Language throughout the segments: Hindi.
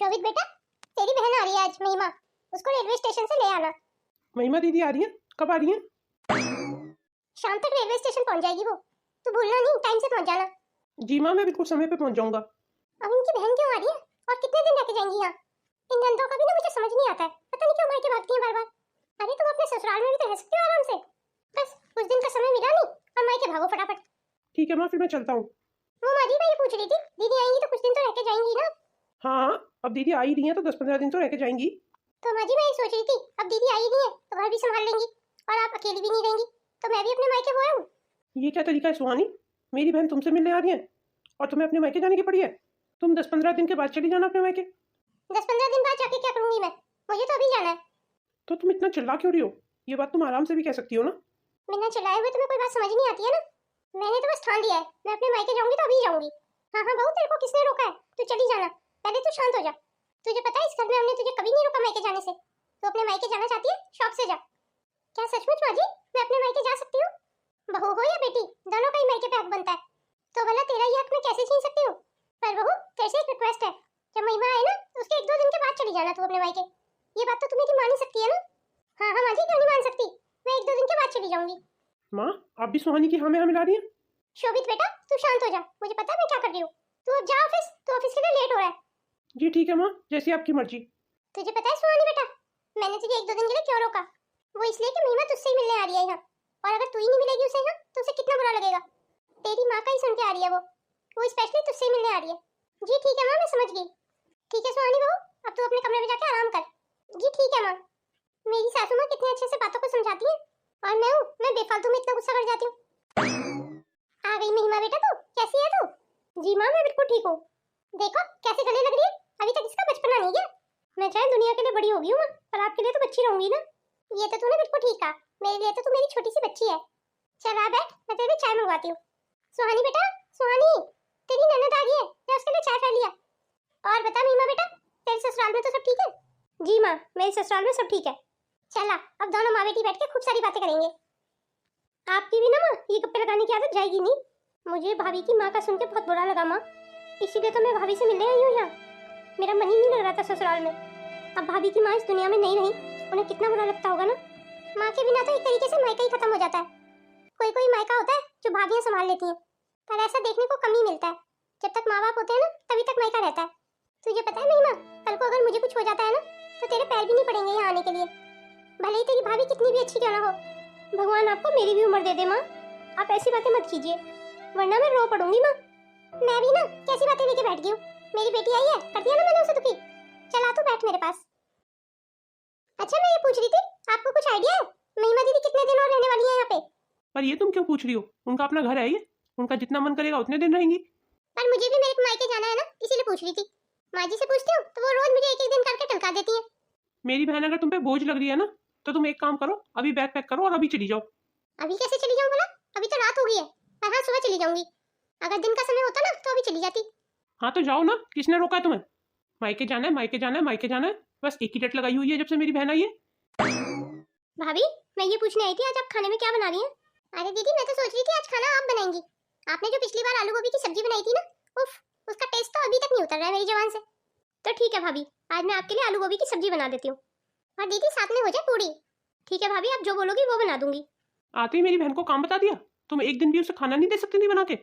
शोभित बेटा, तेरी बहन आ रही है आज, महिमा। उसको रेलवे स्टेशन से ले आना। महिमा दीदी आ रही है? कब आ रही है? शाम तक रेलवे स्टेशन पहुंच जाएगी वो। तू भूलना नहीं, टाइम से पहुंच जाना। जी माँ, मैं बिल्कुल समय पे पहुंच जाऊंगा। अब इनकी बहन क्यों आ रही है और कितने दिन रह के जाएंगी यहाँ? इन जनताओं का भी ना मुझे समझ नहीं आता है, पता नहीं क्यों मायके भागती हैं बार बार। अरे तुम अपने ससुराल में भी तो रह सकते हो आराम से। बस कुछ दिन का समय मिला नहीं और मायके भागो फटाफट। ठीक है माँ, फिर मैं चलता हूँ। वो माँ जी, मैं ये पूछ रही थी, दीदी आएंगी तो कुछ दिन तो रह के जाएंगी ना? हाँ, अब दीदी आ ही रही है तो 10-15 दिन तो रह के जाएंगी। तो माँ जी, मैं ये सोच रही थी, अब दीदी आई नहीं है तो घर भी संभाल लेंगी और आप अकेली भी नहीं रहेंगी, तो मैं भी अपने मायके हो आऊँ। ये क्या तरीका है सुहानी? मेरी बहन तुमसे मिलने आ रही है और तुम्हें अपने मायके जाने की पड़ी है। तुम 10-15 दिन के बाद चली जाना अपने मायके। 10-15 दिन बाद जाके क्या करूंगी मैं? मुझे तो अभी जाना है। तो तुम इतना चिल्ला क्यों रही हो? ये बात तुम आराम से भी कह सकती हो ना। बिना चिल्लाए हुए तुम्हें कोई बात समझ नहीं आती है ना? मैंने तो बस ठान लिया है, मैं अपने मायके जाऊंगी तो अभी जाऊंगी। हाँ हाँ बहू, तेरे को किसने रोका है? तू चली जाना, पहले तू शांत हो जा। तुझे पता है इस घर में हमने तुझे कभी नहीं रोका मायके जाने से। तू अपने मायके जाना चाहती है, शौक से जा। क्या सचमुच माँ जी मैं अपने मायके जा सकती हूँ? बहू हो या बेटी, दोनों का ही मायके पे हक बनता है, तो भला तेरा ये हक मैं कैसे छीन सकती हूँ? पर बहू, तेरे से एक रिक्वेस्ट है, जब महिमा आए ना उसके 1-2 दिन के बाद चली जाना तू अपने मायके। ये बात तो तू मेरी मान ही सकती है ना? हाँ हाँ माँ जी, क्यों नहीं मान सकती? मैं 1-2 दिन के बाद चली जाऊंगी। माँ, आप भी सुहानी की हाँ में हाँ मिला रही है। शोभित बेटा, तू शांत हो जा, मुझे पता है मैं क्या कर रही हूँ। तू अब जा ऑफिस, तू ऑफिस के लिए लेट हो रहा है। जी ठीक है माँ, जैसी आपकी मर्जी। तुझे पता है सुहानी बेटा, मैंने तुझे 1-2 दिन के लिए क्यों रोका? वो इसलिए कि महिमा तुझसे ही मिलने आ रही है यहाँ, और अगर तू ही नहीं मिलेगी उसे यहाँ तो उसे कितना बुरा लगेगा। तेरी माँ का ही सुन के आ रही है वो स्पेशली तुझसे ही मिलने आ रही है। जी ठीक है माँ, मैं समझ गई। ठीक है सुहानी बहू, अब तू अपने कमरे में जाके आराम कर। जी ठीक है माँ। मेरी सासू माँ कितने अच्छे से बातों को समझाती है, और मैं बेफालतू में इतना गुस्सा कर जाती हूँ। आ गई महिमा बेटा, तू कैसी है तू? जी माँ, मैं बिल्कुल ठीक हूँ। देखो कैसे गले लग रही है, अभी तक इसका बचपना नहीं गया। मैं चाहे दुनिया के लिए बड़ी हो गई हूँ माँ, पर आपके लिए तो बच्ची रहूंगी ना। ये तो तूने बिल्कुल ठीक कहा, मेरे लिए तो तू मेरी छोटी सी बच्ची है। चल आ बैठ, मैं तेरे लिए चाय मंगवाती हूँ। सुहानी बेटा, सुहानी, तेरी ननद आ गई है, मैं उसके लिए चाय कर लिया। और बता महिमा बेटा, तेरे ससुराल में तो सब ठीक है? जी माँ, मेरे ससुराल में सब ठीक है। चला, अब दोनों माँ बेटी बैठ के खूब सारी बातें करेंगे। आपकी भी ना माँ ये गप्पे लगाने की आदत जाएगी नहीं। मुझे भाभी की माँ का सुन के बहुत बुरा लगा माँ, इसीलिए तो मैं भाभी से मिलने आई हूँ यहाँ। मेरा मन ही नहीं लग रहा था ससुराल में। अब भाभी की माँ इस दुनिया में नहीं रही, उन्हें कितना बुरा लगता होगा ना। माँ के बिना तो एक तरीके से मायका ही खत्म हो जाता है। कोई कोई मायका होता है जो भाभियाँ संभाल लेती हैं, पर ऐसा देखने को कम ही मिलता है। जब तक माँ बाप होते हैं ना तभी तक मायका रहता है। तुझे पता है महिमा, कल को अगर मुझे कुछ हो जाता है ना तो तेरे पैर भी नहीं पड़ेंगे यहाँ आने के लिए, भले ही तेरी भाभी कितनी भी अच्छी क्यों ना हो। भगवान आपको मेरी भी उम्र दे दे माँ, आप ऐसी बातें मत कीजिए वरना मैं रो पड़ूंगी माँ। मैं भी ना कैसी बातें लेके बैठ गई हूँ। मेरी बेटी आई है, कर दिया ना मैंने उसे दुखी। चल आ तू बैठ मेरे पास। अच्छा मैं ये पूछ रही थी, आपको कुछ आइडिया है महिमा दीदी कितने दिन और रहने वाली है यहाँ पे? पर ये तुम क्यों पूछ रही हो? उनका अपना घर है ये, उनका जितना मन करेगा उतने दिन रहेंगी। पर मुझे भी मेरे मायके जाना है ना, इसीलिए पूछ रही थी। माँ जी से पूछती हूँ तो वो रोज मुझे एक एक दिन करके टलका देती है। मेरी बहन अगर तुम पे बोझ लग रही है ना, तो तुम एक काम करो, अभी बैग पैक करो और अभी चली जाओ। अभी कैसे चली जाऊँ बोला? अभी तो रात हो गई है, पर हाँ सुबह चली जाऊंगी। अगर दिन का समय होता ना तो अभी चली जाती। हाँ तो जाओ ना, किसने रोका है तुम्हें? मायके जाना है, मायके जाना है, मायके जाना है, बस एक ही डट लगाई हुई है जब से मेरी बहन आई है। भाभी मैं ये पूछने आई थी, आज आप खाने में क्या बना रही हैं? अरे दीदी मैं तो सोच रही थी आज खाना आप बनाएंगी। आपने जो पिछली बार आलू गोभी की सब्जी बनाई थी ना, उफ, उसका टेस्ट तो अभी तक नहीं उतर रहा है मेरी जुबान से। तो ठीक है भाभी, आज मैं आपके लिए आलू गोभी की सब्जी बना देती हूँ, और दीदी साथ में हो जाए पूड़ी। ठीक है भाभी, आप जो बोलोगी वो बना दूंगी। आते ही मेरी बहन को काम बता दिया। तुम एक दिन भी उसे खाना नहीं दे सकती नहीं बना के?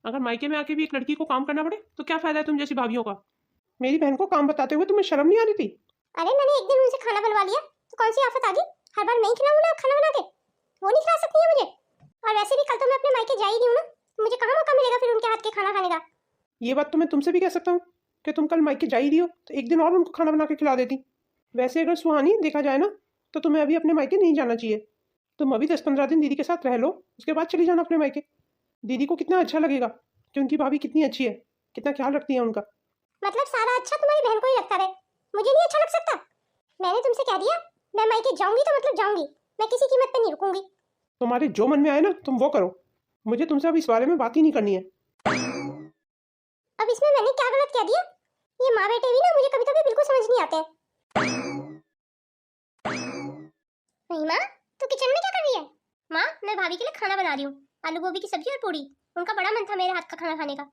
अगर मायके में आके भी एक लड़की को काम करना पड़े तो क्या फायदा है तुम जैसी भाभियों का? मेरी बहन को काम बताते हुए तुम्हें शर्म नहीं आ रही थी? अरे मैंने एक दिन उनसे खाना बनवा लिया तो कौन सी आफत आ गई? हर बार मैं ही खिलाऊं ना खाना बना के? वो नहीं खिला सकती है मुझे। और वैसे भी कल तो मैं अपने मायके जा ही रही हूँ ना, तो मुझे कहाँ मौका मिलेगा फिर उनके हाथ के खाना खाने का? ये बात तो मैं तुमसे भी कह सकता हूँ कि तुम कल मायके जा ही रही हो तो एक दिन और उनको खाना बना के खिला देती। वैसे अगर सुहानी देखा जाए ना, तो तुम्हें अभी अपने मायके नहीं जाना चाहिए। तुम अभी 10-15 दिन दीदी के साथ रह लो, उसके बाद चली जाना अपने मायके। दीदी को कितना अच्छा लगेगा कि उनकी भाभी कितनी अच्छी है, कितना ख्याल रखती है उनका। मतलब सारा अच्छा तुम्हारी बहन को ही लगता रहे, मुझे नहीं अच्छा लग सकता? मैंने तुमसे कह दिया, मैं मायके जाऊंगी तो मतलब जाऊंगी, मैं किसी कीमत पे नहीं रुकूंगी। तुम्हारे जो मन में आए ना तुम वो करो, मुझे तुमसे अब इस बारे में बात ही नहीं करनी है। अब इसमें मैंने क्या गलत कह दिया? ये माँ बेटे भी ना मुझे कभी कभी बिल्कुल समझ नहीं आते हैं। महिमा, तू किचन में क्या कर रही है? माँ मैं भाभी के लिए खाना बना रही हूँ, आलू गोभी की सब्जी और पूड़ी। उनका बड़ा मन था मेरे हाथ का खाना खाने का।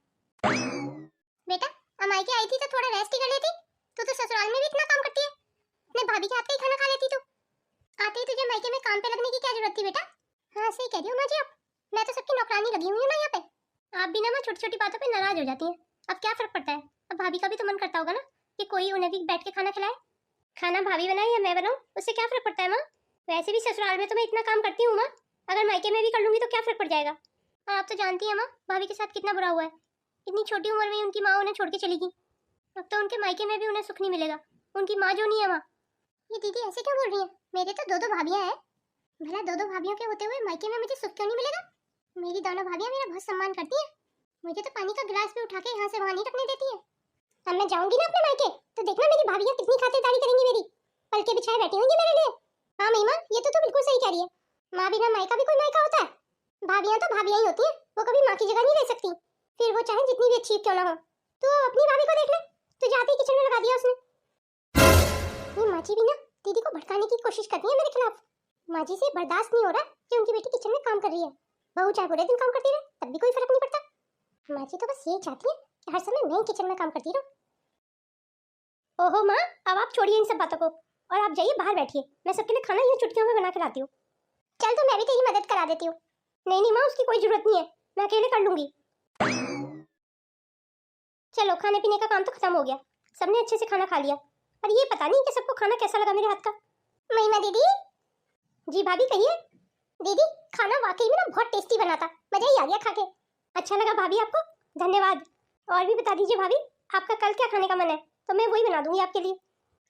बेटा अमाई की आई थी तो थोड़ा रेस्ट ही कर लेती, तो ससुराल में भी इतना काम करती है, अपने भाभी के हाथ का ही खाना खा लेती तू। आते ही तुझे मायके में काम पे लगने की क्या जरूरत थी बेटा? हाँ सही कह रही हो माँ जी आप, मैं तो सबकी नौकरानी लगी हुई हूँ ना यहाँ पे। आप भी ना माँ छोटी छोटी बातों पे नाराज हो जाती हैं। अब क्या फर्क पड़ता है, अब भाभी का भी तो मन करता होगा ना कि कोई उन्हें भी बैठ के खाना खिलाए। खाना भाभी बनाए या मैं बनाऊँ, उससे क्या फर्क पड़ता है माँ? वैसे भी ससुराल में तो मैं इतना काम करती हूँ माँ, अगर मायके में भी कर लूंगी तो क्या फर्क पड़ जाएगा। और आप तो जानती हैं माँ भाभी के साथ कितना बुरा हुआ है, इतनी छोटी उम्र में उनकी माँ उन्हें छोड़ के चली गई। अब तो उनके मायके में भी उन्हें सुख नहीं मिलेगा, उनकी माँ जो नहीं है माँ। ये दीदी ऐसे क्यों बोल रही है? मेरे तो दो भाभियां हैं, भला दो भाभियों के होते हुए मायके में मुझे सुख क्यों नहीं मिलेगा? मेरी दोनों भाभियां मेरा बहुत सम्मान करती हैं, मुझे तो पानी का गिलास भी उठा के यहाँ से वहाँ नहीं रखने देती है। अब मैं जाऊंगी ना अपने मायके तो देखना मेरी भाभियां कितनी खातिरदारी करेंगी मेरी, पलके बिछाए बैठी होंगी मेरे लिए। हाँ महिमा ये तो तू बिल्कुल सही कह रही है, माँ बिना मायका भी कोई मायका होता है? भाभियां तो भाभियां ही होती हैं, वो कभी माँ की जगह नहीं ले सकती, फिर वो चाहे जितनी भी अच्छी क्यों ना हो। तो अपनी भाभी को देख ले, तू जाते ही किचन में लगा दिया उसने। ये माँ जी भी ना दीदी को भड़काने की कोशिश करती है मेरे खिलाफ। माँ जी से बर्दाश्त नहीं हो रहा कि उनकी बेटी किचन में काम कर रही है, बहू चाहे पूरे दिन काम करती रहे तब भी कोई फर्क नहीं पड़ता। माँ जी तो बस यही चाहती है कि हर समय मैं किचन में काम करती रहूं। ओहो माँ अब आप छोड़िए इन सब बातों को और आप जाइए बाहर बैठिए, मैं सबके लिए खाना यूं चुटकियों में बना के लाती हूँ। चल तो मैं भी तेरी मदद करा देती हूँ। नहीं नहीं माँ उसकी कोई जरूरत नहीं है, मैं अकेले कर लूंगी। चलो खाने पीने का काम तो खत्म हो गया, सबने अच्छे से खाना खा लिया, पर ये पता नहीं कि सबको खाना कैसा लगा मेरे हाथ का। महिमा दीदी। जी भाभी कहिए। दीदी खाना वाकई में ना बहुत टेस्टी बना था, मजा ही आ गया खा के। अच्छा लगा भाभी आपको? धन्यवाद। और भी बता दीजिए भाभी आपका कल क्या खाने का मन है, तो मैं वही बना दूंगी आपके लिए।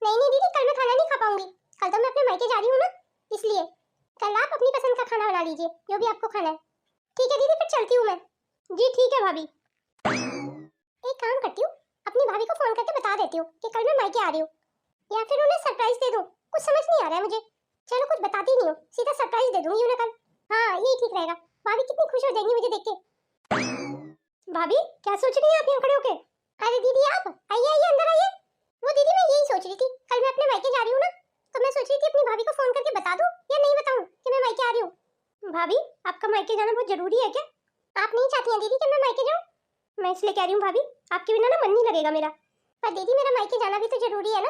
नहीं नहीं दीदी कल मैं खाना नहीं खा पाऊंगी, कल तो मैं अपने मायके जा रही हूँ ना, इसलिए कल आप अपनी पसंद का खाना बना लीजिए जो भी आपको खाना है। ठीक है दीदी फिर चलती हूँ मैं। जी ठीक है भाभी। एक काम करती हूँ, अपनी भाभी को फोन करके बता देती हूँ कि कल मैं मायके आ रही हूँ, या फिर उन्हें सरप्राइज दे दूँ, कुछ समझ नहीं आ रहा है मुझे। चलो कुछ बताती नहीं हूँ, सीधा सरप्राइज दे दूंगी उन्हें कल। हाँ यही ठीक रहेगा, भाभी कितनी खुश हो जाएंगी मुझे देख के। भाभी क्या सोच रही हैं आप यहाँ खड़े होके? अरे दीदी आप आइए आइए अंदर आइए। वो दीदी मैं यही सोच रही थी, कल मैं अपने मायके जा रही हूँ ना, तो मैं सोच रही थी अपनी भाभी को फोन करके बता दूँ या नहीं बताऊँ कि मैं मायके आ रही हूँ। भाभी आपका मायके जाना बहुत जरूरी है क्या? आप नहीं चाहती हैं दीदी कि मैं मायके जाऊँ? मैं इसलिए कह रही हूँ भाभी आपके बिना ना मन नहीं लगेगा मेरा। पर दीदी मेरा मायके जाना भी तो जरूरी है ना।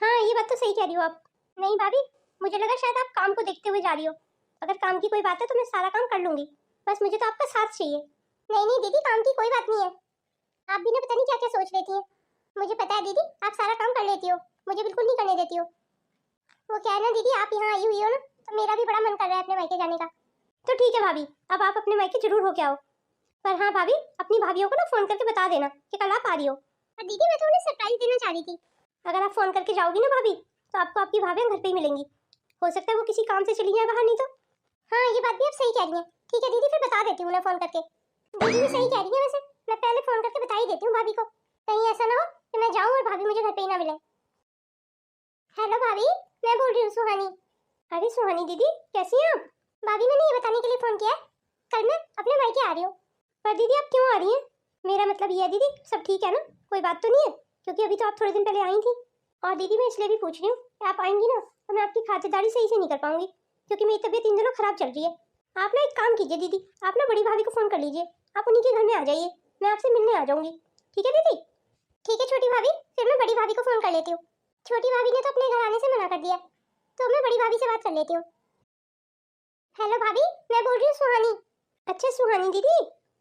हाँ ये बात तो सही कह रही हो आप। नहीं भाभी मुझे लगा शायद आप काम को देखते हुए जा रही हो, अगर काम की कोई बात है तो मैं सारा काम कर लूंगी, बस मुझे तो आपका साथ चाहिए। नहीं नहीं दीदी काम की कोई बात नहीं है, आप भी ना पता नहीं क्या क्या सोच लेती हैं। मुझे पता है दीदी आप सारा काम कर लेती हो, मुझे बिल्कुल नहीं करने देती हो। वो क्या है ना दीदी आप यहाँ आई हुई हो ना, तो मेरा भी बड़ा मन कर रहा है अपने मायके जाने का। तो ठीक है भाभी अब आप अपने मायके जरूर होके आओ, पर हाँ भाभी अपनी भाभीियों को ना फोन करके बता देना कि कल आप आ रही हो। और दीदी मैं तो उन्हें सरप्राइज देना चाह रही थी, अगर आप फोन करके जाओगी ना भाभी तो आपको आपकी भाभियां घर पे ही मिलेंगी, हो सकता है वो किसी काम से चली जाए बाहर, नहीं तो। हाँ ये बात भी आप सही कह रही हैं, ठीक है दीदी फिर बता देती हूँ मैं फोन करके। दीदी भी सही कह रही है वैसे, मैं पहले फोन करके बता ही देती हूँ भाभी को, कहीं ऐसा ना हो कि मैं जाऊँ और भाभी मुझे घर पे ही ना मिले। हेलो भाभी मैं बोल रही हूँ सुहानी। अरे सुहानी दीदी कैसी हैं आप? भाभी मैंने ये बताने के लिए फोन किया है, कल मैं अपने मायके आ रही हूँ। पर दीदी आप क्यों आ रही हैं? मेरा मतलब ये है दीदी सब ठीक है ना, कोई बात तो नहीं है? क्योंकि अभी तो आप थोड़े दिन पहले आई थी, और दीदी मैं इसलिए भी पूछ रही हूँ कि आप आएंगी ना तो मैं आपकी खातिरदारी सही से नहीं कर पाऊंगी, क्योंकि मेरी तबीयत इन दिनों खराब चल रही है। आप ना एक काम कीजिए दीदी, आप ना बड़ी भाभी को फोन कर लीजिए, आप उन्हीं के घर में आ जाइए, मैं आपसे मिलने आ जाऊंगी। ठीक है दीदी? ठीक है छोटी भाभी, फिर मैं बड़ी भाभी को फोन कर लेती हूँ। छोटी भाभी ने तो अपने घर आने से मना कर दिया, तो मैं बड़ी भाभी से बात कर लेती हूँ। हेलो भाभी मैं बोल रही हूँ सुहानी। अच्छा सुहानी दीदी,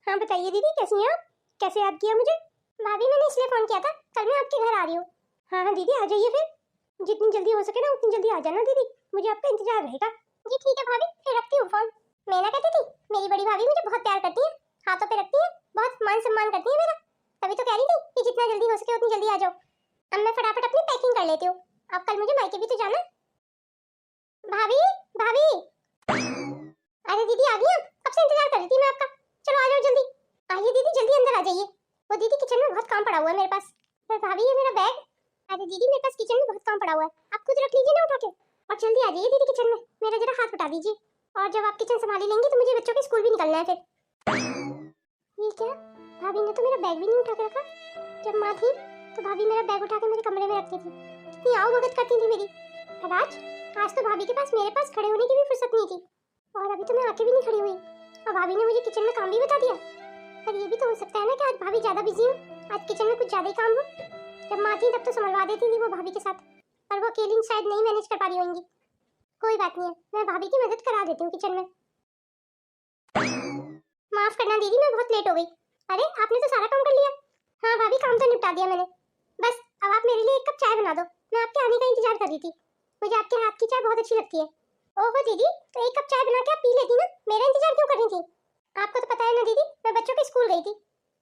हाँ बताइए दीदी कैसी हैं आप, कैसे याद किया मुझे? भाभी मैंने इसलिए फोन किया था, कल मैं आपके घर आ रही हूँ। हाँ हाँ दीदी आ जाइए फिर, जितनी जल्दी हो सके ना उतनी जल्दी आ जाना दीदी, मुझे आपका इंतजार रहेगा। जी ठीक है भाभी फिर रखती हूँ फोन। मैं ना कहती थी मेरी बड़ी भाभी मुझे बहुत प्यार करती है, हाथों पे रखती है, बहुत मान सम्मान करती है मेरा, तभी तो कह रही थी कि जितना जल्दी हो सके उतनी जल्दी आ जाओ। अब मैं फटाफट अपनी पैकिंग कर लेती हूँ, अब कल मुझे मायके भी तो जाना। भाभी भाभी अरे दीदी आ गई आप, कब से इंतजार कर रही थी मैं आपका, चलो आ जाओ जल्दी। आइए दीदी जल्दी अंदर आ जाइए, वो दीदी किचन में बहुत काम पड़ा हुआ है मेरे पास। पर भाभी ये मेरा बैग। अरे दीदी मेरे पास किचन में बहुत काम पड़ा हुआ है, आप खुद रख लीजिए ना उठा के, और जल्दी आ जाइए दीदी किचन में, मेरा जरा हाथ बटा दीजिए, और जब आप किचन संभाली लेंगी तो मुझे बच्चों के स्कूल भी निकलना है फिर। ये क्या, भाभी ने तो मेरा बैग भी नहीं उठा के रखा, जब माँ थी तो भाभी मेरा बैग उठा के मेरे कमरे में रखती थी, कितनी आओ भगत करती थी मेरी। पर आज तो भाभी के पास मेरे पास खड़े होने की भी फुर्सत नहीं थी, और अभी तो मैं आके भी नहीं खड़ी हुई, और भाभी ने मुझे किचन में काम भी बता दिया। पर ये भी तो हो सकता है ना कि आज भाभी ज्यादा बिजी हो, आज किचन में कुछ ज्यादा ही काम हो, जब माँ थी तब तो संभलवा देती थी वो भाभी के साथ, पर वो अकेली शायद नहीं मैनेज कर पा रही होंगी। कोई बात नहीं है, मैं भाभी की मदद करा देती हूँ किचन में। माफ करना दीदी, मैं बहुत लेट हो गई। अरे आपने तो सारा काम कर लिया। हाँ भाभी, काम तो निपटा दिया मैंने। बस अब आप मेरे लिए एक कप चाय बना दो, मैं आपके आने का इंतजार कर रही थी। मुझे आपके हाथ की चाय बहुत अच्छी लगती है। ओहो दीदी, तो एक कप चाय बना के आप पी लेती ना, मेरा इंतजार क्यों कर रही थी? आपको तो पता है ना दीदी, मैं बच्चों के स्कूल गई थी।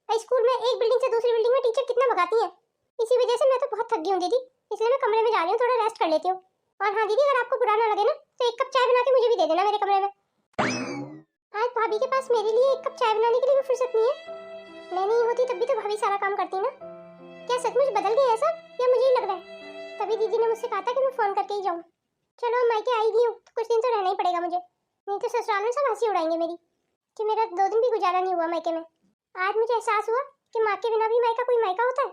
स्कूल में एक बिल्डिंग से दूसरी बिल्डिंग में टीचर कितना भगाती हैं। इसी वजह से मैं तो बहुत थक गई हूँ दीदी, इसलिए मैं कमरे में जा रही हूँ, थोड़ा रेस्ट कर लेती हूँ। और हाँ दीदी, अगर आपको बुरा ना लगे ना, तो एक कप चाय बना के मुझे भी दे देना मेरे कमरे में। आज भाभी के पास मेरे लिए एक कप चाय बनाने के लिए भी फुर्सत नहीं है। मैं नहीं होती तब भी तो भाभी सारा काम करती ना। क्या सचमुच बदल गए हैं सब, या मुझे ही लग रहा है? तभी दीदी ने मुझसे कहा था कि मैं फोन करके ही जाऊँ। चलो मायके आई गई हूँ तो कुछ दिन तो रहना ही पड़ेगा मुझे, नहीं तो ससुराल में सब हंसी उड़ाएंगे मेरी कि मेरा 2 दिन भी गुजारा नहीं हुआ मायके में। आज मुझे एहसास हुआ कि माँ के बिना भी मायका कोई मायका होता है।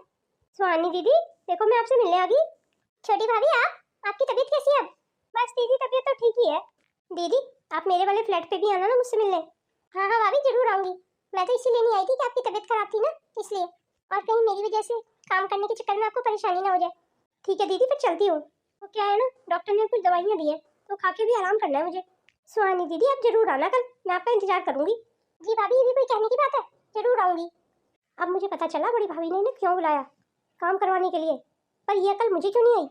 सुहानी दीदी, देखो मैं आपसे मिलने आ गई। छोटी भाभी, आपकी तबीयत कैसी है अब? बस दीदी, तबीयत तो ठीक ही है। दीदी आप मेरे वाले फ्लैट पे भी आना ना मुझसे मिलने। हाँ हाँ भाभी, जरूर आऊंगी। मैं तो इसीलिए नहीं आई थी कि आपकी तबीयत खराब थी ना, इसलिए, और कहीं मेरी वजह से काम करने के चक्कर में आपको परेशानी ना हो जाए। ठीक है दीदी, फिर चलती हूँ। तो क्या है ना, डॉक्टर ने कुछ दवाइयाँ दी है तो खा के भी आराम करना है मुझे। सुहानी दीदी आप जरूर आना कल, मैं आपका इंतजार करूंगी। जी भाभी, ये भी कोई कहने की बात है, जरूर आऊंगी। अब मुझे पता चला बड़ी भाभी ने इन्हें क्यों बुलाया, काम करवाने के लिए, पर यह कल मुझे क्यों नहीं आई।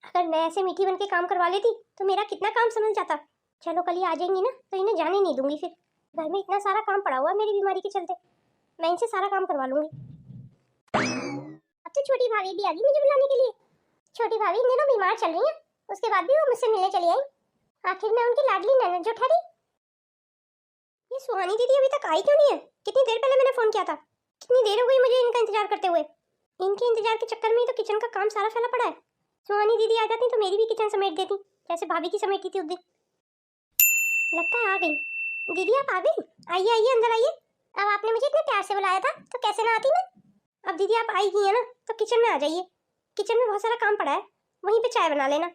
अगर मैं ऐसे मीठी बन के काम करवा लेती तो मेरा कितना काम समझ जाता। चलो कल ही आ जाएंगी ना तो इन्हें जाने नहीं दूंगी। फिर घर में इतना सारा काम पड़ा हुआ है मेरी बीमारी के चलते, मैं इनसे सारा काम करवा लूंगी। अब तो छोटी भाभी भी आ गई मुझे बुलाने के लिए। छोटी भाभी इन दिनों बीमार चल रही हैं, उसके बाद भी वो मुझसे मिलने चली आई। आखिर मैं उनकी लाडली ननद जो ठहरी। ये सुहानी दीदी अभी तक आई क्यों नहीं है? कितनी देर पहले मैंने फोन किया था, कितनी देर हो गई मुझे इनका इंतजार करते हुए। इनके इंतजार के चक्कर में ही तो किचन का काम सारा फैला पड़ा है। सुहानी दीदी आ जाती तो मेरी भी किचन समेट देती, जैसे भाभी की समेटी थी उस दिन। लगता है आ गई। दीदी आप आ गई? आइए आइए, अंदर आइए। अब आपने मुझे इतने प्यार से बुलाया था तो कैसे ना आती मैं। अब दीदी आप आई ही है ना तो किचन में आ जाइए। किचन में बहुत सारा काम पड़ा है, वहीं पे चाय बना लेना।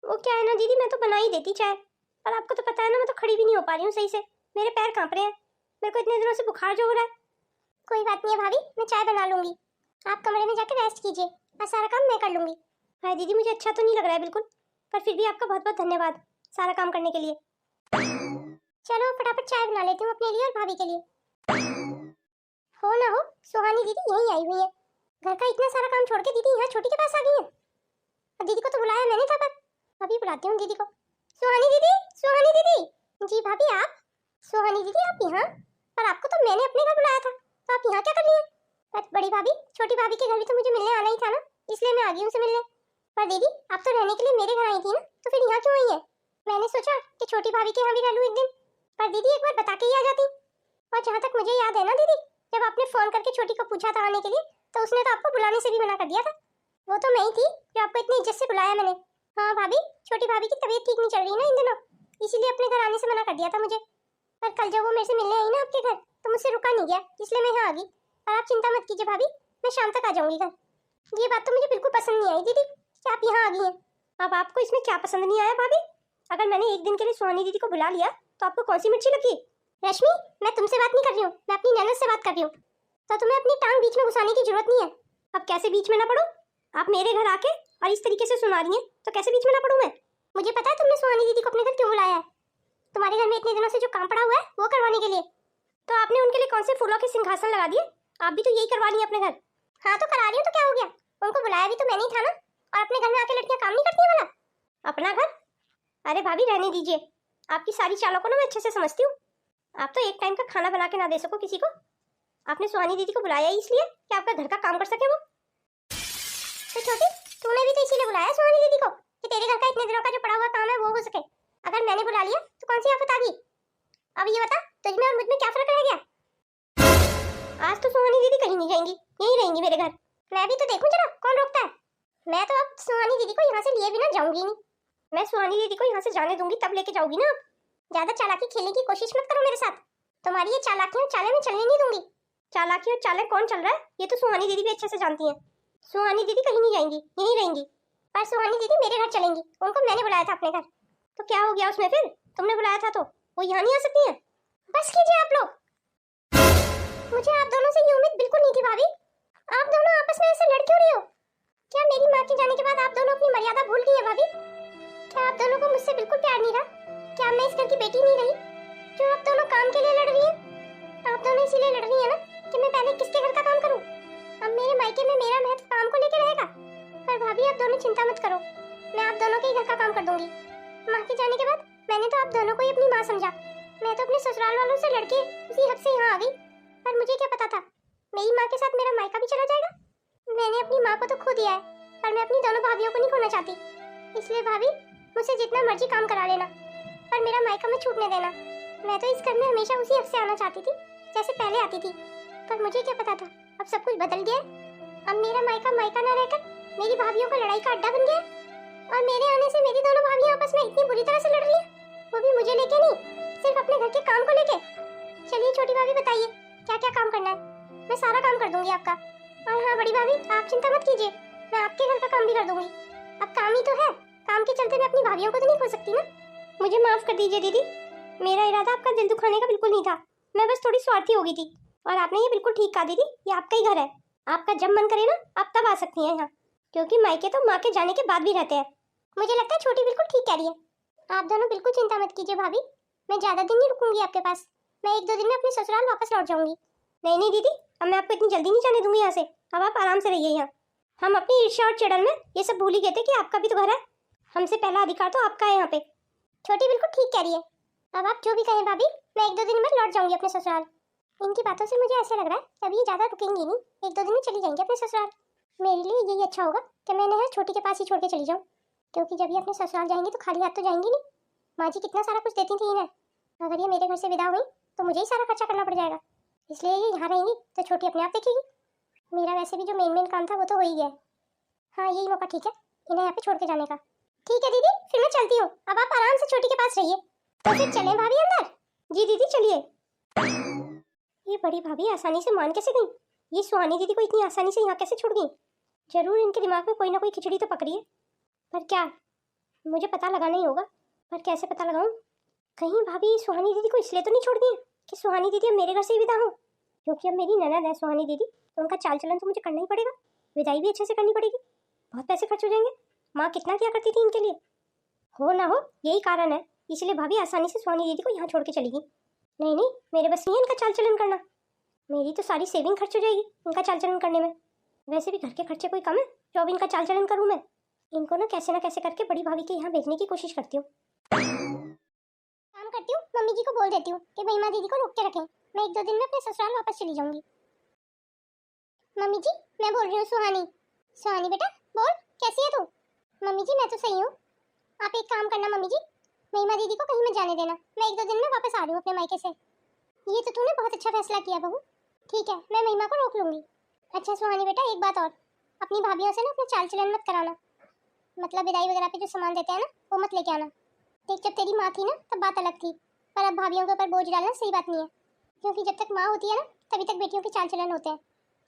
वो क्या है ना दीदी, मैं तो बना ही देती चाय, पर आपको तो पता है ना मैं तो खड़ी भी नहीं हो पा रही हूँ सही से, मेरे पैर कांप रहे हैं, मेरे को इतने दिनों से बुखार जो हो रहा है। कोई बात नहीं है भाभी, मैं चाय बना लूंगी, आप कमरे में जाकर रेस्ट कीजिए और सारा काम मैं कर लूंगी। हाय दीदी, मुझे अच्छा तो नहीं लग रहा है बिल्कुल, पर फिर भी आपका बहुत बहुत धन्यवाद सारा काम करने के लिए। चलो फटाफट चाय बना लेती हूँ अपने लिए और भाभी के लिए। हो ना हो, सुहानी दीदी यहीं आई हुई है। घर का इतना सारा काम छोड़ के दीदी यहाँ छोटी के पास आ गई है। और दीदी को तो बुलाया मैंने था, पर अभी बुलाती हूँ दीदी को। सुहानी दीदी, सुहानी दीदी। जी भाभी आप? सुहानी दीदी आप यहाँ? पर आपको तो मैंने अपने घर बुलाया था, तो आप यहाँ क्या कर रही हैं? पर बड़ी भाभी, छोटी भाभी के घर भी तो मुझे मिलने आना ही था ना, इसलिए मैं आ गई उनसे मिलने। पर दीदी आप तो रहने के लिए मेरे घर आई थी ना, तो फिर यहाँ क्यों आई है? मैंने सोचा कि छोटी भाभी के यहाँ भी रह लूँ एक दिन, पर दीदी एक बार बता के ही आ जाती। और जहाँ तक मुझे याद है ना दीदी, जब आपने फोन करके छोटी को पूछा था आने के लिए, तो उसने तो आपको बुलाने से भी मना कर दिया था। वो तो मैं ही थी जो आपको इतनी इज्जत से बुलाया मैंने। हाँ भाभी, छोटी भाभी की तबीयत ठीक नहीं चल रही ना इन दिनों, इसीलिए अपने घर आने से मना कर दिया था मुझे। पर कल जब वो मेरे से मिलने आई ना आपके घर, तो मुझसे रुका नहीं गया, इसलिए मैं यहाँ आ गई। और आप चिंता मत कीजिए भाभी, मैं शाम तक आ जाऊंगी घर। ये बात तो मुझे बिल्कुल पसंद नहीं आई दीदी कि आप यहाँ आ गई हैं। अब आपको इसमें क्या पसंद नहीं आया भाभी? अगर मैंने एक दिन के लिए सुहानी दीदी को बुला लिया तो आपको कौन सी मिर्ची लगी? रश्मि, मैं तुमसे बात नहीं कर रही हूँ, मैं अपनी ननद से बात कर रही हूँ, तो तुम्हें अपनी टांग बीच में घुसाने की जरूरत नहीं है। अब कैसे बीच में ना पड़ो? आप मेरे घर आके और इस तरीके से सुना रही हैं, तो कैसे बीच में ना पड़ूं मैं? मुझे पता है तुमने सुहानी दीदी को अपने घर क्यों बुलाया है। तुम्हारे घर में इतने दिनों से जो काम पड़ा हुआ है वो करवाने के लिए। तो आपने उनके लिए कौन से फूलों के सिंहासन लगा दिए? आप भी तो यही करवा रही हैं अपने घर। हाँ तो करा रही हूँ, तो क्या हो गया? उनको बुलाया भी तो मैंने ही था ना, और अपने घर में आके लड़कियां काम नहीं करती है वाला। अपना घर? अरे भाभी रहने दीजिए, आपकी सारी चालों को ना मैं अच्छे से समझती हूँ। आप तो एक टाइम का खाना बना के ना दे सको किसी को। आपने सुहानी दीदी को बुलाया ही इसलिए कि आपका घर का काम कर सके वो। तो छोटी, तूने भी तो इसीलिए बुलाया सुहानी दीदी को कि तेरे घर का इतने दिनों का जो पड़ा हुआ काम है वो हो सके। अगर मैंने बुला लिया तो कौन सी आफत आ गई? अब ये बता, तुझ में और मुझ में क्या फर्क रह गया? आज तो सुहानी दीदी कहीं नहीं जाएंगी, यहीं रहेंगी मेरे घर। मैं भी तो देखूं जरा कौन रोकता है। मैं तो अब सुहानी दीदी को यहाँ से लिए बिना जाऊंगी नहीं। मैं सुहानी दीदी को यहाँ से जाने दूंगी तब लेके जाऊंगी ना। आप ज्यादा चालाकी खेलने की कोशिश मत करो मेरे साथ, तुम्हारी ये चालाकियां चालें मैं चलने नहीं दूंगी। चालाकी और चालें कौन चल रहा है ये तो सुहानी दीदी भी अच्छे से जानती है। सुहानी दीदी कहीं नहीं जाएंगी, यहीं रहेंगी। पर सुहानी दीदी मेरे घर चलेंगी, उनको मैंने बुलाया था अपने घर। तो क्या हो गया उसमें फिर? तुमने बुलाया था तो वो यहाँ नहीं आ सकती है? बस कीजिए आप लोग, मुझे आप दोनों से ये उम्मीद बिल्कुल नहीं थी भाभी। आप दोनों आपस में ऐसे लड़ क्यों रही हो? क्या मेरी माँ के जाने के बाद आप दोनों अपनी मर्यादा भूल गई है भाभी? क्या आप दोनों को मुझसे बिल्कुल प्यार नहीं रहा? क्या मैं इस घर की बेटी नहीं रही? जो आप दोनों काम के लिए लड़ रही हैं? आप दोनों इसीलिए लड़ रही हैं ना कि मैं पहले किसके घर का काम करूं? अब मेरे मायके में मेरा महत्व काम को लेकर रहेगा। पर भाभी आप दोनों चिंता मत करो, मैं आप दोनों के ही घर का काम कर दूंगी। माँ के जाने के बाद मैंने तो आप दोनों को ही अपनी माँ समझा। मैं तो अपने ससुराल वालों से लड़के उसी हद से यहाँ आ गई। पर मुझे क्या पता था मेरी माँ के साथ मेरा मायका भी चला जाएगा। मैंने अपनी माँ को तो खो दिया है, पर मैं अपनी दोनों भाभियों को नहीं खोना चाहती। इसलिए भाभी मुझसे जितना मर्जी काम करा लेना, पर मेरा मायका में छूटने देना। मैं तो इस घर में हमेशा उसी हद से आना चाहती थी जैसे पहले आती थी। पर मुझे क्या पता था अब सब कुछ बदल गया है। अब मेरा मायका मायका न रहकर मेरी भाभियों का लड़ाई का अड्डा बन गया है। और मेरे आने से मेरी दोनों भाभियां आपस में इतनी बुरी तरह से लड़ रही हैं, वो भी मुझे लेके नहीं, सिर्फ अपने घर के काम को लेके। चलिए छोटी भाभी बताइए क्या क्या काम करना है, मैं सारा काम कर दूंगी आपका। और हाँ बड़ी भाभी आप चिंता मत कीजिए, मैं आपके घर का काम भी कर दूंगी। अब काम ही तो है, काम के चलते मैं अपनी भाभियों को तो नहीं खो सकती ना। मुझे माफ कर दीजिए दीदी, मेरा इरादा आपका दिल दुखाने का बिल्कुल नहीं था। मैं बस थोड़ी स्वार्थी हो गई थी। और आपने ये बिल्कुल ठीक कहा दीदी, ये आपका ही घर है। आपका जब मन करे ना आप तब आ सकती हैं यहाँ, क्योंकि मायके तो माँ के जाने के बाद भी रहते हैं। मुझे लगता है छोटी बिल्कुल ठीक कह रही है। आप दोनों बिल्कुल चिंता मत कीजिए भाभी, मैं ज्यादा दिन नहीं रुकूंगी आपके पास। मैं 1-2 दिन में अपने ससुराल वापस लौट जाऊंगी। नहीं नहीं दीदी, अब मैं आपको इतनी जल्दी नहीं जाने दूंगी यहाँ से। अब आप आराम से रहिए यहाँ। हम अपनी ईर्ष्या और चिड़न में ये सब भूल ही गए थे कि आपका भी तो घर है। हमसे पहला अधिकार तो आपका है यहाँ पे। छोटी बिल्कुल ठीक कह रही है। अब आप जो भी कहें भाभी, मैं 1-2 दिन में लौट जाऊंगी अपने ससुराल। इनकी बातों से मुझे ऐसा लग रहा है अभी ये ज्यादा रुकेंगी नहीं, 1-2 दिन में चली जाएंगी अपने ससुराल। मेरे लिए यही अच्छा होगा कि मैं इन्हें छोटी के पास ही छोड़ के चली जाऊँ, क्योंकि जब ये अपने ससुराल जाएंगी तो खाली हाथ तो जाएंगी नहीं। माँ जी कितना सारा कुछ देती थी इन्हें, अगर ये मेरे घर से विदा हुई तो मुझे ही सारा खर्चा करना पड़ जाएगा। इसलिए ये यहाँ रहेंगी तो छोटी अपने आप देखेगी। मेरा वैसे भी जो मेन काम था वो तो हो ही गया है। हाँ यही मौका ठीक है इन्हें यहाँ पे छोड़ के जाने का। ठीक है दीदी, फिर मैं चलती हूँ। अब आप आराम से छोटी के पास रहिए। तो फिर चलें भाभी अंदर? जी दीदी चलिए। ये बड़ी भाभी आसानी से मान कैसे गई? ये सुहानी दीदी को इतनी आसानी से यहाँ कैसे छोड़ गई? जरूर इनके दिमाग में कोई ना कोई खिचड़ी तो पकड़ी है। पर क्या, मुझे पता लगाना ही होगा। पर कैसे पता लगाऊं? कहीं भाभी सुहानी दीदी को इसलिए तो नहीं छोड़ दी कि सुहानी दीदी अब मेरे घर से ही विदा हो? क्योंकि अब मेरी ननद है सुहानी दीदी, तो उनका चाल चलन तो मुझे करना ही पड़ेगा। विदाई भी अच्छे से करनी पड़ेगी। बहुत पैसे खर्च हो जाएंगे। माँ कितना क्या करती थी इनके लिए। हो ना हो यही कारण है, इसलिए भाभी आसानी से सुहानी दीदी को यहाँ छोड़ के चली गई। नहीं नहीं, मेरे बस नहीं है इनका चाल चलन करना। मेरी तो सारी सेविंग खर्च हो जाएगी इनका चाल चलन करने में। वैसे भी घर के खर्चे कोई कम है जो अब इनका चाल चलन करूँ मैं? इनको ना कैसे करके बड़ी भाभी के यहाँ भेजने की कोशिश करती हूँ। काम करती हूँ, मम्मी जी को बोल देती हूँ कि महिमा दीदी को रोक के रखें। मैं 1-2 दिन में अपने ससुराल वापस चली जाऊंगी। मम्मी जी मैं बोल रही हूँ सुहानी। सुहानी बेटा बोल, कैसी है तू? मम्मी जी मैं तो सही हूँ। आप एक काम करना मम्मी जी, महिमा दीदी को कहीं मत जाने देना। मैं 1-2 दिन में वापस आ रही हूँ अपने मायके से। ये तो तूने बहुत अच्छा फैसला किया बहू। ठीक है मैं महिमा को रोक लूंगी। अच्छा सुहानी बेटा एक बात और, अपनी भाभियों से ना अपना चाल चलन मत कराना। मतलब विदाई वगैरह पे जो सामान देते हैं ना वो मत लेके आना। देख जब तेरी माँ थी ना तब बात अलग थी, पर अब भाभियों के ऊपर बोझ डालना सही बात नहीं है। क्योंकि जब तक माँ होती है ना तभी तक बेटियों के चाल चलन होते हैं।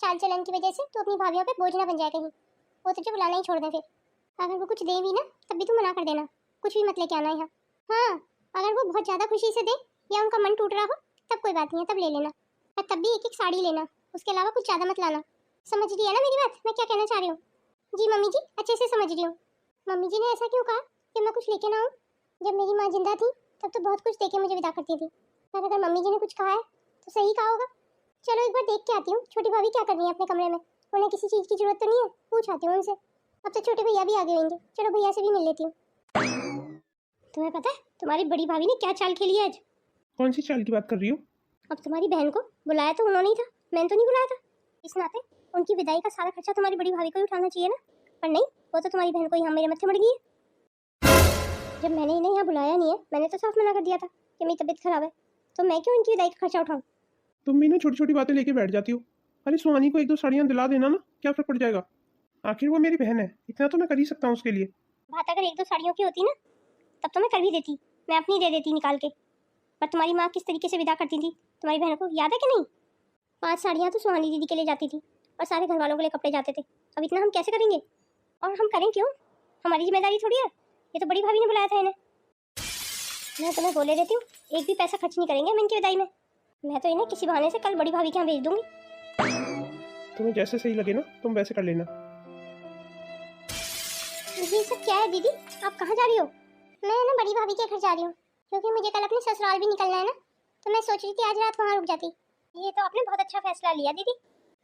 चाल चलन की वजह से तू अपनी भाभियों पे बोझ ना बन जाए कहीं, वो तुझे बुलाना ही छोड़ दे। फिर अगर वो कुछ दे भी ना तब भी तू मना कर देना, कुछ भी मत लेके आना यहाँ। हाँ अगर वो बहुत ज़्यादा खुशी से दे या उनका मन टूट रहा हो तब कोई बात नहीं है, तब ले लेना। पर तब भी 1-1 साड़ी लेना, उसके अलावा कुछ ज़्यादा मत लाना। समझ रही है ना मेरी बात, मैं क्या कहना चाह रही हूँ? जी मम्मी जी अच्छे से समझ रही हूँ। मम्मी जी ने ऐसा क्यों कहा कि मैं कुछ लेके ना आऊँ? जब मेरी माँ जिंदा थी तब तो बहुत कुछ देके मुझे विदा करती थी, पर अगर मम्मी जी ने कुछ कहा है तो सही कहा होगा। चलो एक बार देख के आती हूँ छोटी भाभी क्या कर रही है अपने कमरे में। उन्हें किसी चीज़ की जरूरत तो नहीं है, पूछ आती हूँ उनसे। अब तो छोटे भैया भी आगे होंगे, चलो भैया से भी मिल लेती हूँ। तुम्हें पता है तुम्हारी बड़ी भाभी ने क्या चाल खेली है आज? कौन सी चाल की बात कर रही हो? अब तुम्हारी बहन को बुलाया तो उन्होंने ही था, मैंने तो नहीं बुलाया था। इस नाते उनकी विदाई का सारा खर्चा तुम्हारी बड़ी भाभी को ही उठाना चाहिए ना। पर नहीं, वो तो तुम्हारी बहन को यहाँ मेरे मत्थे मड़ गई है। जब मैंने इन्हें यहाँ बुलाया नहीं है, मैंने तो साफ मना कर दिया था कि मेरी तबीयत खराब है, तो मैं क्यों इनकी विदाई का खर्चा उठाऊँ? तुम भी ना छोटी छोटी बातें लेके बैठ जाती हो। अरे सुहानी को 1-2 साड़ियाँ दिला देना ना, क्या फर्क पड़ जाएगा? आखिर वो मेरी बहन है, इतना तो मैं कर ही सकता हूँ उसके लिए। बात अगर 1-2 साड़ियों की होती ना तब तो मैं कर भी देती, मैं अपनी दे देती निकाल के। पर तुम्हारी माँ किस तरीके से विदा करती थी तुम्हारी बहन को याद है कि नहीं? 5 साड़ियाँ तो सुहानी दीदी के लिए जाती थी और सारे घर वालों के लिए कपड़े जाते थे। अब इतना हम कैसे करेंगे? और हम करें क्यों? हमारी जिम्मेदारी थोड़ी है, ये तो बड़ी भाभी ने बुलाया था इन्हें। मैं तुम्हें बोले देती हूँ, एक भी पैसा खर्च नहीं करेंगे हम इनकी विदाई में। मैं तो इन्हें किसी बहाने से कल बड़ी भाभी के यहाँ भेज दूंगी। तुम्हें जैसे सही लगे ना तुम वैसे कर लेना। ये सब क्या है दीदी? आप कहाँ जा रही हो? मैं ना बड़ी भाभी के घर जा रही हूँ, क्योंकि मुझे कल अपने ससुराल भी निकलना है ना, तो मैं सोच रही थी आज रात वहाँ रुक जाती। ये तो आपने बहुत अच्छा फैसला लिया दीदी।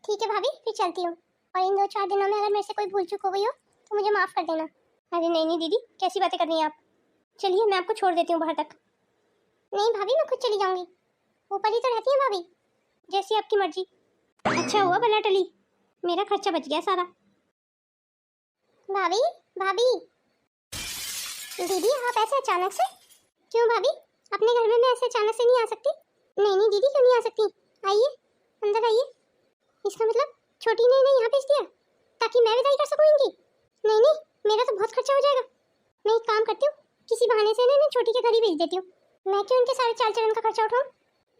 ठीक है भाभी, फिर चलती हूँ, और इन 2-4 दिनों में अगर मेरे से कोई भूल चूक हो गई हो तो मुझे माफ़ कर देना। अरे नहीं नहीं दीदी, कैसी बातें कर रही हैं आप? चलिए मैं आपको छोड़ देती हूँ बाहर तक। नहीं भाभी, मैं खुद चली जाऊँगी, ऊपर ही तो रहती है भाभी। जैसी आपकी मर्जी। अच्छा हुआ बला टली, मेरा खर्चा बच गया सारा। भाभी भाभी। दीदी आप ऐसे अचानक से? क्यों भाभी, अपने घर में मैं ऐसे अचानक से नहीं आ सकती? नहीं नहीं दीदी, क्यों नहीं आ सकती? आइए, अंदर आइए। इसका मतलब छोटी ने इन्हें यहाँ भेज दिया ताकि मैं विदाई कर सकूं इनकी? नहीं नहीं, मेरा तो बहुत खर्चा हो जाएगा। मैं एक काम करती हूँ, किसी बहाने से इन्हें छोटी के घर ही भेज देती हूँ। मैं क्यों इनके सारे चाल चलन का खर्चा उठाऊं?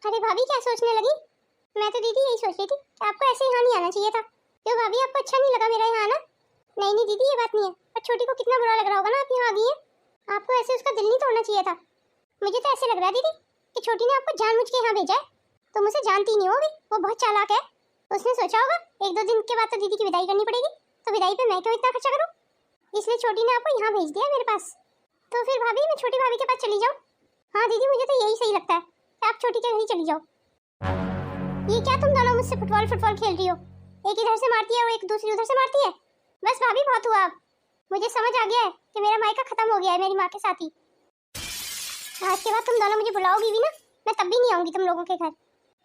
अरे भाभी क्या सोचने लगी? मैं तो दीदी यही सोच रही थी कि आपको ऐसे यहाँ नहीं आना चाहिए था। क्यों भाभी, आपको अच्छा नहीं लगा मेरा यहाँ आना? नहीं नहीं दीदी, ये बात नहीं है, पर छोटी को कितना बुरा लग रहा होगा ना आप यहाँ आ गई हैं। आपको ऐसे उसका दिल नहीं तोड़ना चाहिए था। मुझे तो ऐसे लग रहा है दीदी कि छोटी ने आपको जानबूझ के यहाँ भेजा है। तुम उसे जानती नहीं होगी, वो बहुत चालाक है। उसने सोचा होगा 1-2 दिन के बाद तो दीदी की विदाई करनी पड़ेगी, तो विदाई पे मैं क्यों इतना खर्चा करूँ, इसलिए छोटी ने आपको यहाँ भेज दिया मेरे पास। तो फिर भाभी मैं छोटी भाभी के पास चली जाऊँ? हाँ दीदी, मुझे तो यही सही लगता है कि आप छोटी के घर ही चली जाओ। ये क्या तुम दोनों मुझसे फुटबॉल खेल रही हो? एक इधर से मारती है और एक दूसरी उधर से मारती है। बस भाभी बहुत हुआ, अब मुझे समझ आ गया है कि मेरा मायका खत्म हो गया है मेरी माँ के साथ ही। आज के बाद तुम दोनों मुझे बुलाओगी भी ना, मैं तब भी नहीं आऊंगी तुम लोगों के घर।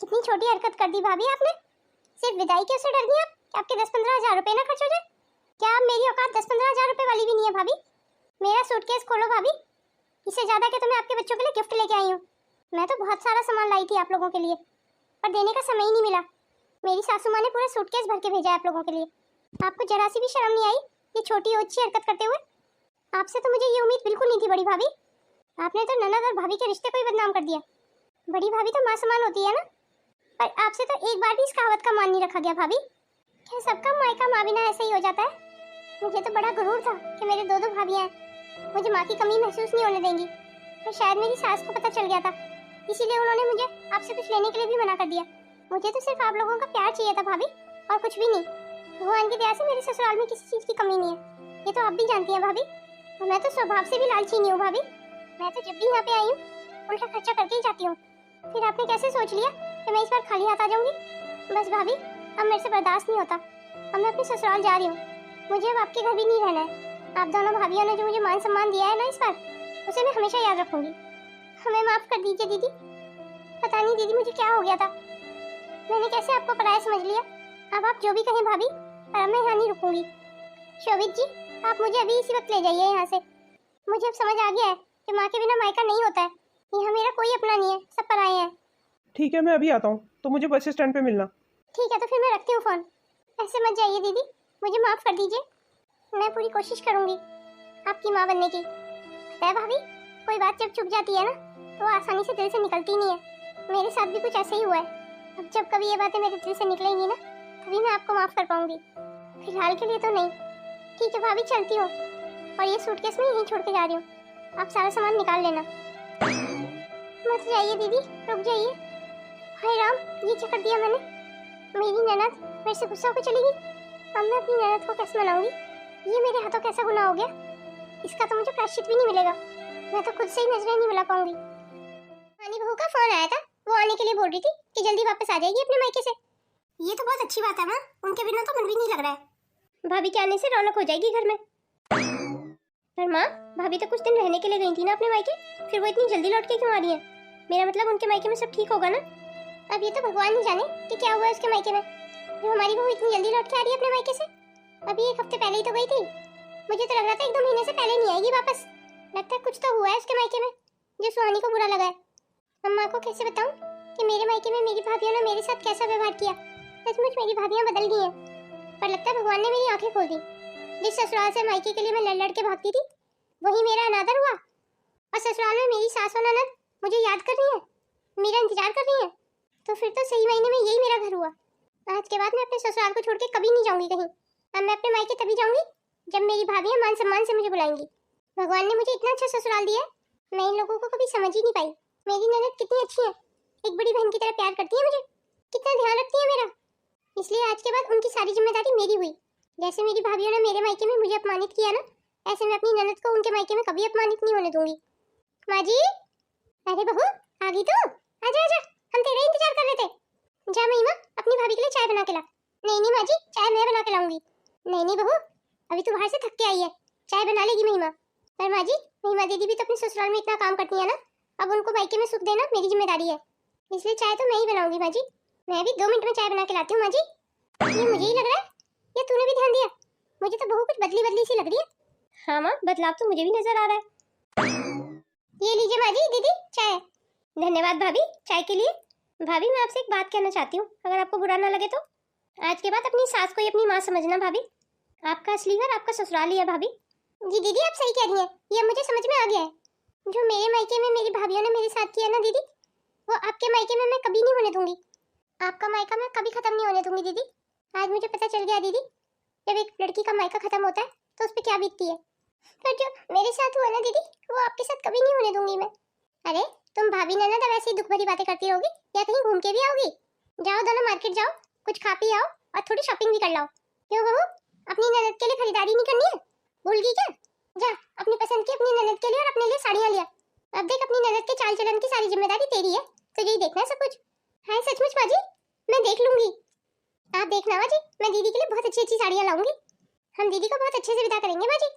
कितनी छोटी हरकत कर दी भाभी आपने। सिर्फ विदाई के उससे डर गई आप कि आपके 10-15 हज़ार रुपए ना खर्च हो जाए? क्या आप मेरी औकात 10-15 हज़ार रुपए वाली भी नहीं है भाभी? मेरा सूटकेस खोलो भाभी, इससे ज्यादा कि तो मैं आपके बच्चों के लिए गिफ्ट लेके आई हूँ। मैं तो बहुत सारा सामान लाई थी आप लोगों के लिए, पर देने का समय ही नहीं मिला। मेरी सासू माँ ने पूरा सूटकेस भर के भेजा है आप लोगों के लिए। आपको जरा सी भी शर्म नहीं आई ये छोटी ओछी हरकत करते हुए? आपसे तो मुझे ये उम्मीद बिल्कुल नहीं थी बड़ी भाभी। आपने तो ननद और भाभी के रिश्ते को ही बदनाम कर दिया। बड़ी भाभी तो माँ समान होती है ना, पर आपसे तो एक बार भी इस कहावत का मान नहीं रखा गया भाभी। क्या सबका मायका माँ बिना ऐसे ही हो जाता है? मुझे तो बड़ा गुरूर था कि मेरे 2-2 भाभियाँ हैं, मुझे माँ की कमी महसूस नहीं होने देंगी, पर शायद मेरी सास को पता चल गया था, इसीलिए उन्होंने मुझे आपसे कुछ लेने के लिए भी मना कर दिया। मुझे तो सिर्फ आप लोगों का प्यार चाहिए था भाभी, और कुछ भी नहीं। भगवान की दया से मेरे ससुराल में किसी चीज़ की कमी नहीं है, ये तो आप भी जानती हैं भाभी। और मैं तो स्वभाव से भी लालची नहीं हूँ भाभी। मैं तो जब भी यहाँ पे आई हूँ उल्टा खर्चा करके ही जाती हूँ। फिर आपने कैसे सोच लिया कि मैं इस बार खाली हाथ आ जाऊँगी? बस भाभी, अब मेरे से बर्दाश्त नहीं होता। अब मैं अपने ससुराल जा रही हूँ, मुझे अब आपके घर भी नहीं रहना है। आप दोनों भाभियों ने जो मुझे मान सम्मान दिया है ना इस बार, उसे मैं हमेशा याद रखूंगी। हमें माफ़ कर दीजिए दीदी। पता नहीं दीदी मुझे क्या हो गया था, मैंने कैसे आपको पराया समझ लिया। अब आप जो भी कहें भाभी, पर अब मैं यहाँ नहीं रुकूंगी। शोभित जी, आप मुझे अभी इसी वक्त ले जाइए यहाँ से। मुझे अब समझ आ गया है कि माँ के बिना मायका नहीं होता है। यहाँ मेरा कोई अपना नहीं है, सब पराए हैं। ठीक है, मैं अभी आता हूँ, तो मुझे बस स्टैंड पे मिलना। ठीक है, तो फिर मैं रखती हूँ फ़ोन। ऐसे मत जाइए दीदी, मुझे माफ़ कर दीजिए। मैं पूरी कोशिश करूँगी आपकी माँ बनने की। पता है भाभी, कोई बात जब चुप जाती है ना, तो आसानी से दिल से निकलती नहीं है। मेरे साथ भी कुछ ऐसे ही हुआ है। अब जब कभी ये बातें मेरे दिल से निकलेंगी ना, तभी मैं आपको माफ़ कर पाऊँगी। फिलहाल के लिए तो नहीं। ठीक है भाभी, चलती हूँ, और ये सूटकेस मैं यहीं छोड़ के जा रही हूँ। आप सारा सामान निकाल लेना। मत जाइए दीदी, रुक जाइए। हाय राम, ये क्या कर दिया मैंने? मेरी ननद मेरे से गुस्सा होकर चली गई। अब मैं अपनी ननद को कैसे मनाऊंगी? ये मेरे हाथों कैसा गुनाह हो गया? इसका तो मुझे प्रायश्चित भी नहीं मिलेगा। मैं तो खुद से ही नजरें नहीं मिला पाऊंगी। रानी बहू का फोन आया था, वो आने के लिए बोल रही थी कि जल्दी वापस आ जाएगी अपने मायके से। ये तो बहुत अच्छी बात है माँ, उनके बिना तो मन भी नहीं लग रहा है। भाभी के आने से रौनक हो जाएगी घर में। पर माँ, भाभी तो कुछ दिन रहने के लिए गई थी ना अपने मायके, फिर वो इतनी जल्दी लौट के क्यों आ रही है? मेरा मतलब उनके मायके में सब ठीक होगा ना? अब ये तो भगवान ही जाने कि क्या हुआ है उसके मायके में, जो हमारी बहू इतनी जल्दी लौट के आ रही है अपने मायके से। अभी 1 हफ्ते पहले ही तो गई थी। मुझे तो लग रहा था 1-2 महीने से पहले नहीं आएगी वापस। लगता है कुछ तो हुआ है उसके मायके में जो सुहानी को बुरा लगा है। अम्मा को कैसे बताऊं कि मेरे मायके में मेरी भाभियों ने मेरे साथ कैसा व्यवहार किया। सचमुच मेरी भाभियां बदल गई हैं, पर लगता है भगवान ने मेरी आंखें खोल दी। जिस ससुराल से मायके के लिए मैं लड़ लड़ के भागती थी, वही मेरा अनादर हुआ, और ससुराल में मेरी सास और ननद मुझे याद कर रही है, मेरा इंतजार कर रही है। तो फिर तो सही महीने में यही मेरा घर हुआ। आज के बाद मैं अपने ससुराल को छोड़ के कभी नहीं जाऊंगी कहीं। अब मैं अपने मायके तभी जाऊंगी जब मेरी भाभियां मान सम्मान से मुझे बुलाएंगी। भगवान ने मुझे इतना अच्छा ससुराल दिया है, मैं इन लोगों को कभी समझ ही नहीं पाई। मेरी ननद कितनी अच्छी है, एक बड़ी बहन की तरह प्यार करती है मुझे, कितना ध्यान रखती है मेरा। इसलिए आज के बाद उनकी सारी जिम्मेदारी मेरी हुई। जैसे मेरी भाभियों ने मेरे मायके में मुझे अपमानित किया ना, ऐसे में अपनी ननद को उनके मायके में कभी अपमानित नहीं होने दूंगी। माँ जी, अरे बहू आ गई तू? आजा आजा, हम तेरा इंतजार कर रहे थे। जा महिमा, अपनी भाभी के लिए चाय बना के ला। नहीं नहीं माँ जी, चाय मैं बना के लाऊंगी। नहीं नहीं बहू, अभी तू बाहर से थक के आई है, चाय बना लेगी महिमा। पर माँ जी, महिमा दीदी भी तो अपने ससुराल में इतना काम करती है ना, अब उनको मायके में सुख देना मेरी जिम्मेदारी है, इसलिए चाय तो मैं ही बनाऊंगी माँ जी। मैं भी 2 मिनट में चाय बना के लाती हूँ माँ जी। ये मुझे ही लग रहा है या तूने भी ध्यान दिया? मुझे तो बहू कुछ बदली बदली सी लग रही है। हाँ माँ, बदलाव तो मुझे भी नजर आ रहा है। ये लीजिए माँ जी, दीदी चाय। धन्यवाद भाभी, चाय के लिए। भाभी मैं आपसे एक बात कहना चाहती हूँ, अगर आपको बुरा ना लगे तो। आज के बाद अपनी सास को ही अपनी माँ समझना भाभी, आपका असली घर आपका ससुराल ही है भाभी। जी दीदी आप सही कह रही हैं, ये मुझे समझ में आ गया है। जो मेरे मायके में मेरी भाभियों ने मेरे साथ किया ना दीदी, वो आपके मायके में मैं कभी नहीं होने दूंगी। आपका मायका मैं कभी खत्म नहीं होने दूंगी दीदी। आज मुझे पता चल गया दीदी, जब एक लड़की का मायका खत्म होता है तो उस पर क्या बीतती है। पर जो मेरे साथ हुआ ना दीदी, वो आपके साथ कभी नहीं होने दूंगी मैं। अरे तुम भाभी ननद अब ऐसी दुख भरी बातें करती रहोगी या कहीं घूम के भी आओगी? जाओ दोनों मार्केट जाओ, कुछ खा पी आओ और थोड़ी शॉपिंग भी कर लाओ। क्यों बहू, अपनी ननद के लिए खरीदारी नहीं करनी है? भूल गई क्या? जा अपनी पसंद की अपनी ननद के लिए और अपने लिए साड़ियाँ लिया। अब देख अपनी ननद के चाल चलन की सारी जिम्मेदारी तेरी है, तुझे ही देखना है सब कुछ। हाय सचमुच माँ जी, मैं देख लूंगी। आप देखना माँ जी, मैं दीदी के लिए बहुत अच्छी अच्छी साड़ियाँ लाऊंगी। हम दीदी को बहुत अच्छे से विदा करेंगे माँ जी।